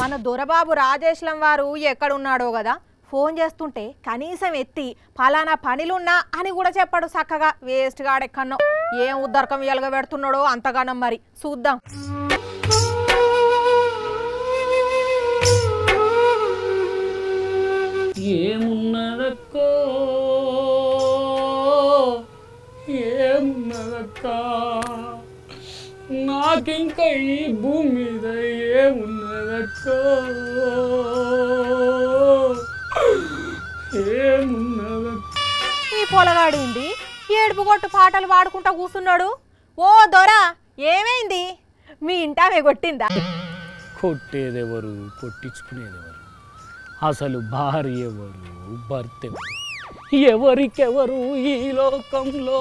మన దొరబాబు రాజేశ్లం వారు ఎక్కడున్నాడో కదా, ఫోన్ చేస్తుంటే కనీసం ఎత్తి ఫలానా పనిలున్నా అని కూడా చెప్పాడు. చక్కగా వేస్ట్ గాడెక్కన్నో ఏం ఉద్దరకం ఎలగ పెడుతున్నాడో అంతగానం. మరి చూద్దాం. ఏమున్నదక్కో ఏమున్నదక్కా, నాకింకా ఈ భూమి మీద ఏమున్నదక్కో ఏమున్నదక్క. ఈ పొలగాడింది ఏడుపు కొట్టు పాటలు పాడుకుంటా కూర్చున్నాడు. ఓ దొరా, ఏమైంది? మీ ఇంటామే కొట్టిందా? కొట్టేదెవరు, కొట్టించుకునేదెవరు? అసలు భార్య ఎవరు, భర్త ఎవరు? ఎవరికెవరు ఈ లోకంలో,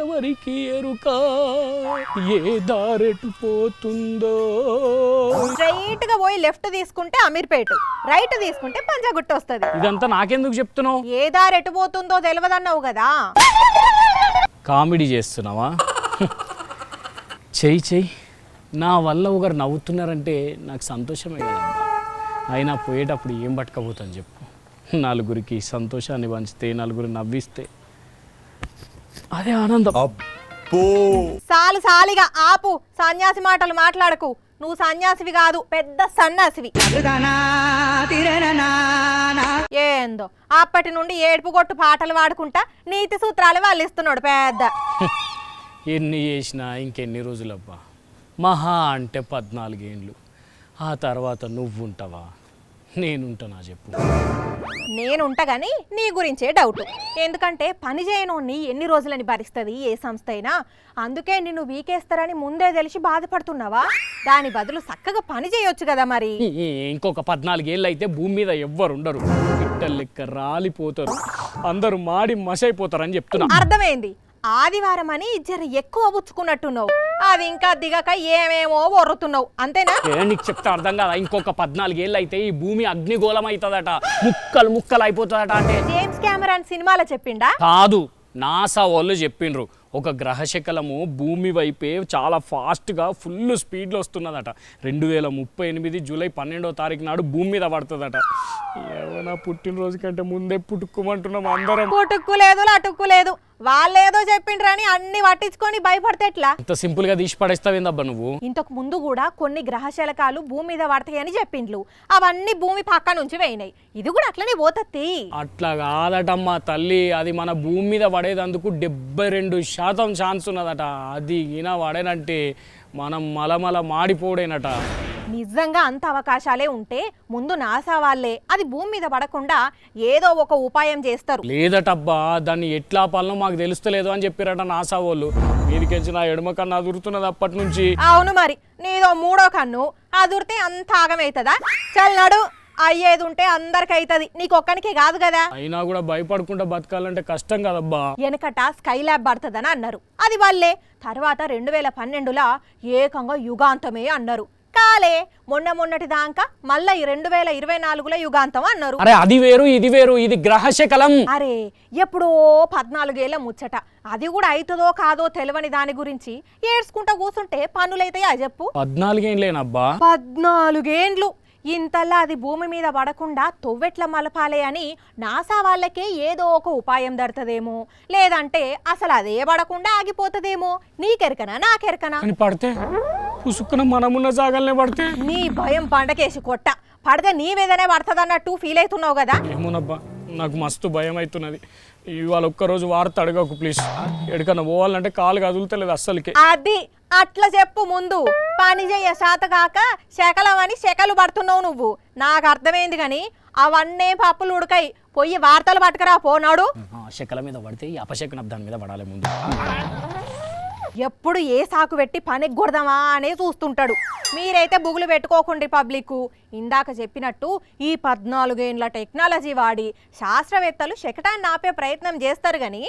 ఎవరికి ఎరుక? ఏ దారెటు పోతుందో. స్ట్రైట్ గా పోయి లెఫ్ట్ తీసుకుంటే అమీర్పేట, రైట్ తీసుకుంటే పంజాగుట్ట వస్తుంది. ఇదంతా నాకెందుకు చెప్తున్నావు? ఏ దారి ఎటు పోతుందో తెలియదన్నావు కదా. కామెడీ చేస్తున్నావా? చెయ్యి నా వల్ల ఒకరు నవ్వుతున్నారంటే నాకు సంతోషమే కదా. అయినా పోయేటప్పుడు ఏం పట్టుకపోతాను చెప్పు? నలుగురికి సంతోషాన్ని పంచితే, నలుగురు నవ్విస్తే అదే ఆనందం. సాలిగా ఆపు, సన్యాసి మాటలు మాట్లాడకు. నువ్వు సన్యాసివి కాదు, పెద్ద సన్యాసివి. ఏందో అప్పటి నుండి ఏడుపు కొట్టు పాటలు పాడుకుంటా నీతి సూత్రాలు వాళ్ళు ఇస్తున్నాడు పెద్ద. ఎన్ని చేసినా ఇంకెన్ని రోజులబ్బా, మహా అంటే 14 ఏండ్లు. ఆ తర్వాత నువ్వుంటావా, నేనుంటానా చెప్పు? నేనుంటా గానీ నీ గురించే డౌట్. ఎందుకంటే పని చేయనోన్ని ఎన్ని రోజులని భరిస్తుంది ఏ సంస్థ అయినా. అందుకే నిన్ను వీకేస్తారని ముందే తెలిసి బాధపడుతున్నావా? దాని బదులు చక్కగా పని చేయొచ్చు కదా. మరి ఇంకొక 14 ఏళ్ళు అయితే భూమి మీద ఎవ్వరు ఉండరు, పిట్టలు లెక్క రాలిపోతారు, అందరూ మాడి మసైపోతారని చెప్తున్నా. అర్థమైంది. ఆదివారం అని జర ఎక్కువ పుచ్చుకున్నట్టున్నావు. అది ఇంకా దిగక ఏమేమో ఒర్రుతున్నావు, అంతేనా? నీకు చెప్తే అర్థం కదా. ఇంకొక 14 ఏళ్ళు అయితే ఈ భూమి అగ్నిగోళం అవుతుందట, ముక్కలు ముక్కలు అయిపోతుందట. అంటే జేమ్స్ కెమెరాన్ సినిమాలో చెప్పిండా? కాదు, నాసా వాళ్ళు చెప్పిండ్రు. ఒక గ్రహశకలము భూమి వైపే చాలా ఫాస్ట్గా ఫుల్ స్పీడ్లో వస్తున్నదట. 2038 జూలై 12వ తారీఖు నాడు భూమి మీద పడుతుందట. ఏమైనా పుట్టినరోజు కంటే ముందే పుట్టుకోమంటున్నాం అందరం. పుట్టుక్కు లేదు, లటుక్కు లేదు. వాళ్ళేదో చెప్పిండ్రని అన్ని పట్టించుకొని భయపడితే ఎట్లా? ఇంత సింపుల్ గా తీసి పడేస్తావేందబ్బా నువ్వు? ఇంతకు ముందు కూడా కొన్ని గ్రహశలకాలు భూమి మీద పడతాయని చెప్పిండ్లు. అవన్నీ భూమి పక్క నుంచి పోయినాయి. ఇది కూడా అట్లనే పోతత్తి. అట్లా కాదటమ్మా తల్లి, అది మన భూమి మీద పడేదందుకు 72% ఛాన్స్ ఉన్నదట. అది ఈయన పడేనంటే మనం మలమల మాడిపోడేనట. నిజంగా అంత అవకాశాలే ఉంటే ముందు నాసా వాళ్ళే అది భూమి మీద పడకుండా ఏదో ఒక ఉపాయం చేస్తారు. లేదటబ్బా, దాన్ని ఎట్లా పాలనో మాకు తెలుస్తలేదు అని చెప్పారట నాసా వాళ్ళు. మీదికెంచి నా ఎడమ కన్ను అదురుతున్నది అప్పటి నుంచి. అవును, మరి నీదో మూడో కన్ను అదురితే అంత ఆగమవుతుందా? చల్లడు, అయ్యేది ఉంటే అందరికైతుంది, నీకొక్కనికే కాదు కదా. అయినా కూడా భయపడకుండా బతకాలంటే కష్టం కదబ్బా. వెనకట స్కై ల్యాబ్ పడుతుందని అన్నారు, అది వాళ్ళే. తర్వాత 2012లో ఏకంగా యుగాంతమే అన్నారు. కాలే మొన్నటి దాకా మళ్ళా 2024లో యుగాంతం అన్నారు. అరే అది వేరు ఇది వేరు, ఇది గ్రహశకలం. అరే ఎప్పుడో 14 ఏళ్ల ముచ్చట. అది కూడా అవుతుందో కాదో తెలియని దాని గురించి ఏడ్చుకుంటా కూర్చుంటే పనులైతాయా చెప్పు? 14 ఏండ్లేనబ్బా. 14 ఏండ్లు. ఇంతలా అది భూమి మీద పడకుండా తొవ్వెట్ల మలపాలే అని నాసా వాళ్ళకే ఏదో ఒక ఉపాయం దొరుకుతుందేమో, లేదంటే అసలు అదే పడకుండా ఆగిపోతుందేమో. నీకెరకనా నాకెరకనా? పడితే పుసుక్కున మనమున్న జాగాలనే పడితే నీ భయం పండకేసి కొట్ట. పడితే నీ మీదనే పడుతుందన్నట్టు ఫీల్ అవుతున్నావు కదా. ఏమోనబ్బా, నాకు మస్తు భయం అవుతున్నది. ఇవాళ ఒక్కరోజు వార్త అడగకు ప్లీజ్. ఎక్కడికన్నా పోవాలంటే కాలు కదులుతలేదు అస్సలకి. అది అట్లా చెప్పు ముందు. పని చెయ్య శాత కాక శకలమని శకలు పడుతున్నావు నువ్వు. నాకు అర్థమైంది కానీ అవన్నీ పప్పులు ఉడకాయి. పోయి వార్తలు పట్టుకురా పోనాడు. శకల మీద పడితే అపశకన దాని మీద పడాలి ముందు. ఎప్పుడు ఏ సాకు పెట్టి పని కొడదామా అనే చూస్తుంటాడు. మీరైతే బుగులు పెట్టుకోకండి పబ్లిక్. ఇందాక చెప్పినట్టు ఈ 14 ఏండ్ల టెక్నాలజీ వాడి శాస్త్రవేత్తలు శకటాన్ని ఆపే ప్రయత్నం చేస్తారు కానీ